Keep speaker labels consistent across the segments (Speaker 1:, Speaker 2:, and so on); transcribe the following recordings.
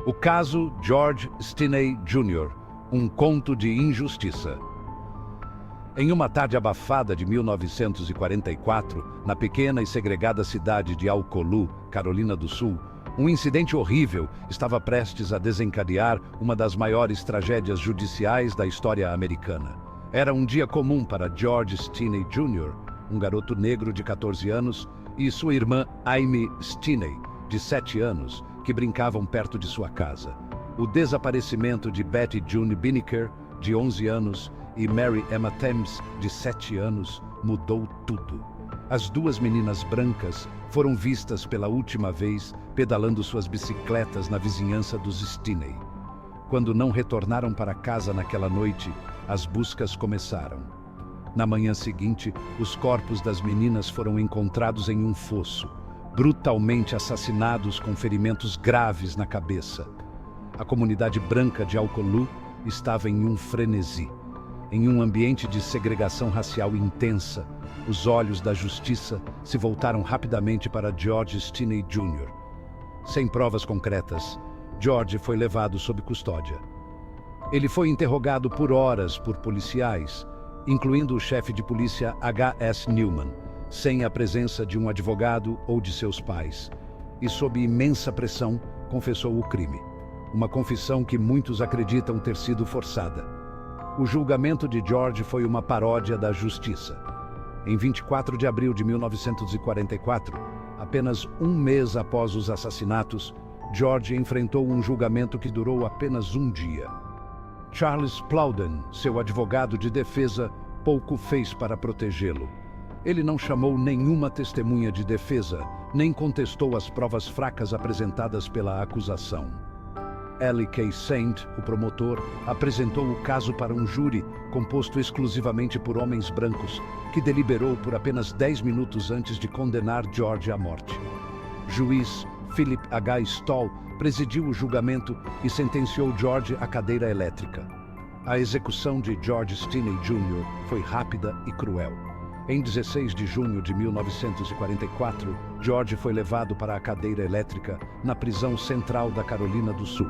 Speaker 1: O caso George Stinney Jr., um conto de injustiça. Em uma tarde abafada de 1944, na pequena e segregada cidade de Alcolu, Carolina do Sul, um incidente horrível estava prestes a desencadear uma das maiores tragédias judiciais da história americana. Era um dia comum para George Stinney Jr., um garoto negro de 14 anos, e sua irmã Amy Stinney, de 7 anos, que brincavam perto de sua casa. O desaparecimento de Betty June Binnicker, de 11 anos, e Mary Emma Thames, de 7 anos, mudou tudo. As duas meninas brancas foram vistas pela última vez pedalando suas bicicletas na vizinhança dos Stinney. Quando não retornaram para casa naquela noite, as buscas começaram. Na manhã seguinte, os corpos das meninas foram encontrados em um fosso, brutalmente assassinados com ferimentos graves na cabeça. A comunidade branca de Alcolu estava em um frenesi. Em um ambiente de segregação racial intensa, os olhos da justiça se voltaram rapidamente para George Stinney Jr. Sem provas concretas, George foi levado sob custódia. Ele foi interrogado por horas por policiais, incluindo o chefe de polícia H.S. Newman, sem a presença de um advogado ou de seus pais, e sob imensa pressão confessou o crime. Uma confissão que muitos acreditam ter sido forçada. O julgamento de George foi uma paródia da justiça. Em 24 de abril de 1944, apenas um mês após os assassinatos, George enfrentou um julgamento que durou apenas um dia. Charles Plowden, seu advogado de defesa, pouco fez para protegê-lo. Ele não chamou nenhuma testemunha de defesa, nem contestou as provas fracas apresentadas pela acusação. Ellie K. Saint, o promotor, apresentou o caso para um júri composto exclusivamente por homens brancos, que deliberou por apenas 10 minutos antes de condenar George à morte. Juiz Philip H. Stoll presidiu o julgamento e sentenciou George à cadeira elétrica. A execução de George Stinney Jr. foi rápida e cruel. Em 16 de junho de 1944, George foi levado para a cadeira elétrica na prisão central da Carolina do Sul.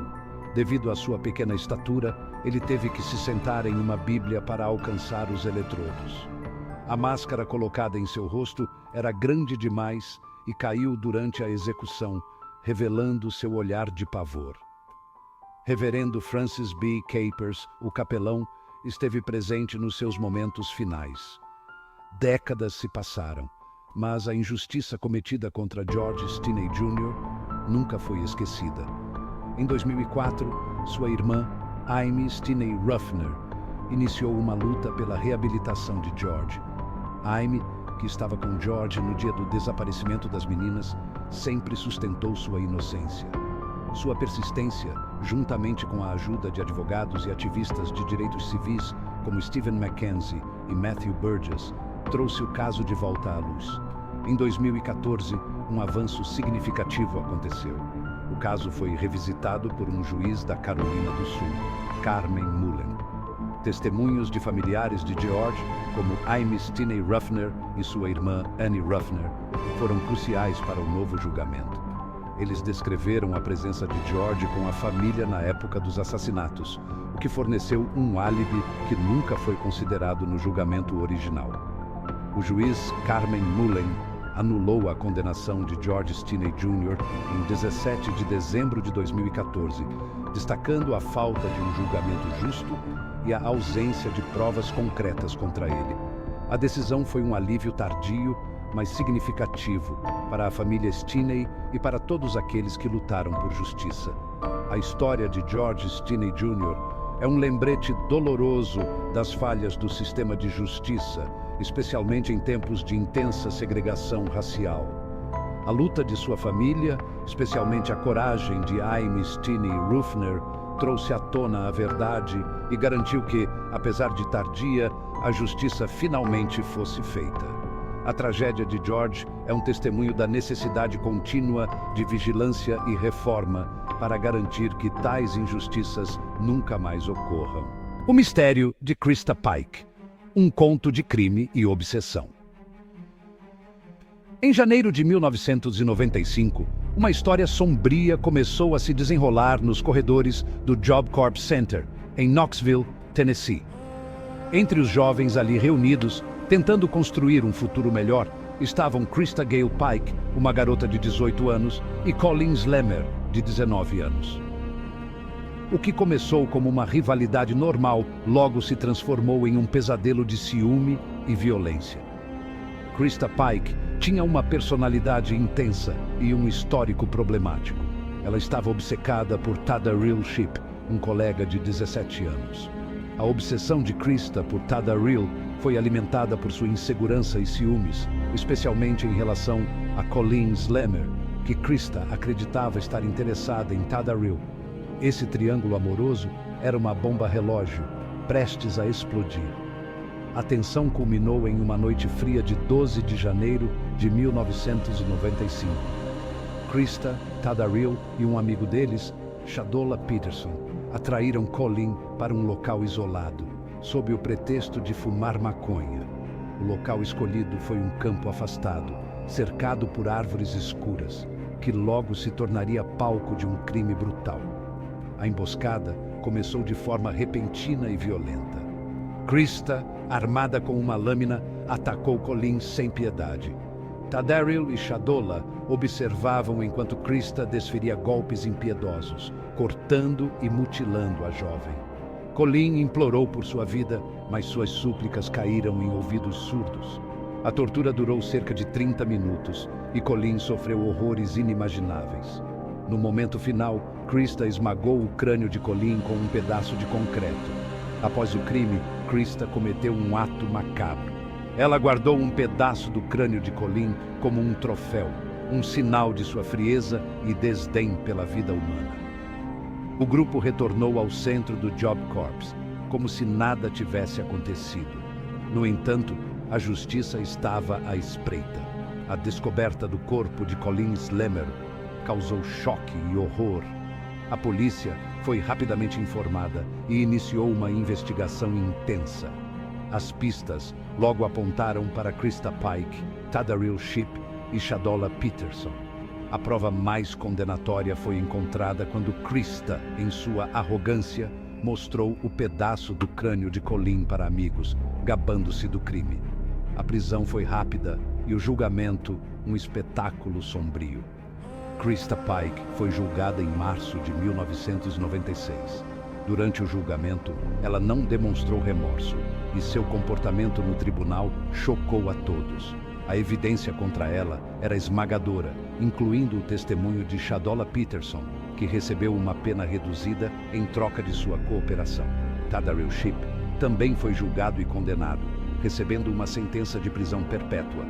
Speaker 1: Devido à sua pequena estatura, ele teve que se sentar em uma bíblia para alcançar os eletrodos. A máscara colocada em seu rosto era grande demais e caiu durante a execução, revelando seu olhar de pavor. Reverendo Francis B. Capers, o capelão, esteve presente nos seus momentos finais. Décadas se passaram, mas a injustiça cometida contra George Stinney Jr. nunca foi esquecida. Em 2004, sua irmã, Amy Stinney Ruffner, iniciou uma luta pela reabilitação de George. Amy, que estava com George no dia do desaparecimento das meninas, sempre sustentou sua inocência. Sua persistência, juntamente com a ajuda de advogados e ativistas de direitos civis, como Stephen Mackenzie e Matthew Burgess, trouxe o caso de volta à luz. Em 2014, um avanço significativo aconteceu. O caso foi revisitado por um juiz da Carolina do Sul, Carmen Mullen. Testemunhos de familiares de George, como Amy Stinney Ruffner e sua irmã Annie Ruffner, foram cruciais para o novo julgamento. Eles descreveram a presença de George com a família na época dos assassinatos, o que forneceu um álibi que nunca foi considerado no julgamento original. O juiz Carmen Mullen anulou a condenação de George Stinney Jr. em 17 de dezembro de 2014, destacando a falta de um julgamento justo e a ausência de provas concretas contra ele. A decisão foi um alívio tardio, mas significativo, para a família Stinney e para todos aqueles que lutaram por justiça. A história de George Stinney Jr. é um lembrete doloroso das falhas do sistema de justiça, especialmente em tempos de intensa segregação racial. A luta de sua família, especialmente a coragem de Amy Stinney Ruffner, trouxe à tona a verdade e garantiu que, apesar de tardia, a justiça finalmente fosse feita. A tragédia de George é um testemunho da necessidade contínua de vigilância e reforma para garantir que tais injustiças nunca mais ocorram. O mistério de Krista Pike, um conto de crime e obsessão. Em janeiro de 1995, Uma história sombria começou a se desenrolar nos corredores do Job Corps Center, em Knoxville, Tennessee. Entre os jovens ali reunidos, tentando construir um futuro melhor, estavam Krista Gale Pike, uma garota de 18 anos, e Colleen Slammer, de 19 anos. O que começou como uma rivalidade normal, logo se transformou em um pesadelo de ciúme e violência. Krista Pike tinha uma personalidade intensa e um histórico problemático. Ela estava obcecada por Tadariel Shipp, um colega de 17 anos. A obsessão de Krista por Tadariel foi alimentada por sua insegurança e ciúmes, especialmente em relação a Colleen Slammer, que Krista acreditava estar interessada em Tadariel. Esse triângulo amoroso era uma bomba relógio, prestes a explodir. A tensão culminou em uma noite fria de 12 de janeiro de 1995. Krista, Tadariel e um amigo deles, Shadola Peterson, atraíram Colleen para um local isolado, sob o pretexto de fumar maconha. O local escolhido foi um campo afastado, cercado por árvores escuras, que logo se tornaria palco de um crime brutal. A emboscada começou de forma repentina e violenta. Krista, armada com uma lâmina, atacou Colleen sem piedade. Tadariel e Shadola observavam enquanto Krista desferia golpes impiedosos, cortando e mutilando a jovem. Colleen implorou por sua vida, mas suas súplicas caíram em ouvidos surdos. A tortura durou cerca de 30 minutos e Colleen sofreu horrores inimagináveis. No momento final, Krista esmagou o crânio de Colleen com um pedaço de concreto. Após o crime, Krista cometeu um ato macabro. Ela guardou um pedaço do crânio de Colleen como um troféu, um sinal de sua frieza e desdém pela vida humana. O grupo retornou ao centro do Job Corps, como se nada tivesse acontecido. No entanto, a justiça estava à espreita. A descoberta do corpo de Colleen Slammer causou choque e horror. A polícia foi rapidamente informada e iniciou uma investigação intensa. As pistas logo apontaram para Krista Pike, Tadariel Shipp e Shadola Peterson. A prova mais condenatória foi encontrada quando Krista, em sua arrogância, mostrou o pedaço do crânio de Colleen para amigos, gabando-se do crime. A prisão foi rápida e o julgamento um espetáculo sombrio. Krista Pike foi julgada em março de 1996. Durante o julgamento, ela não demonstrou remorso e seu comportamento no tribunal chocou a todos. A evidência contra ela era esmagadora, incluindo o testemunho de Shadola Peterson, que recebeu uma pena reduzida em troca de sua cooperação. Tadariel Shipp também foi julgado e condenado, recebendo uma sentença de prisão perpétua.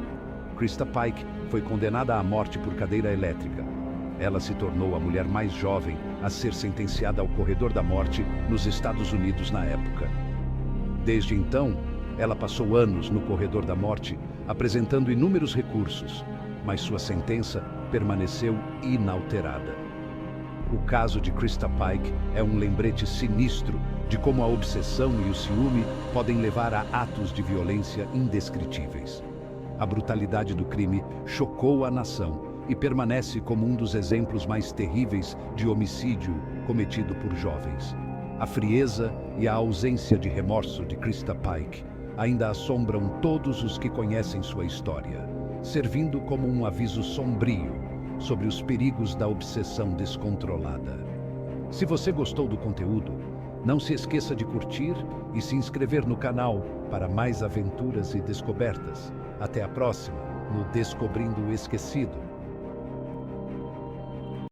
Speaker 1: Krista Pike foi condenada à morte por cadeira elétrica. Ela se tornou a mulher mais jovem a ser sentenciada ao corredor da morte nos Estados Unidos na época. Desde então, ela passou anos no corredor da morte, apresentando inúmeros recursos, mas sua sentença permaneceu inalterada. O caso de Krista Pike é um lembrete sinistro de como a obsessão e o ciúme podem levar a atos de violência indescritíveis. A brutalidade do crime chocou a nação e permanece como um dos exemplos mais terríveis de homicídio cometido por jovens. A frieza e a ausência de remorso de Krista Pike ainda assombram todos os que conhecem sua história, servindo como um aviso sombrio sobre os perigos da obsessão descontrolada. Se você gostou do conteúdo, não se esqueça de curtir e se inscrever no canal para mais aventuras e descobertas. Até a próxima, no Descobrindo o Esquecido.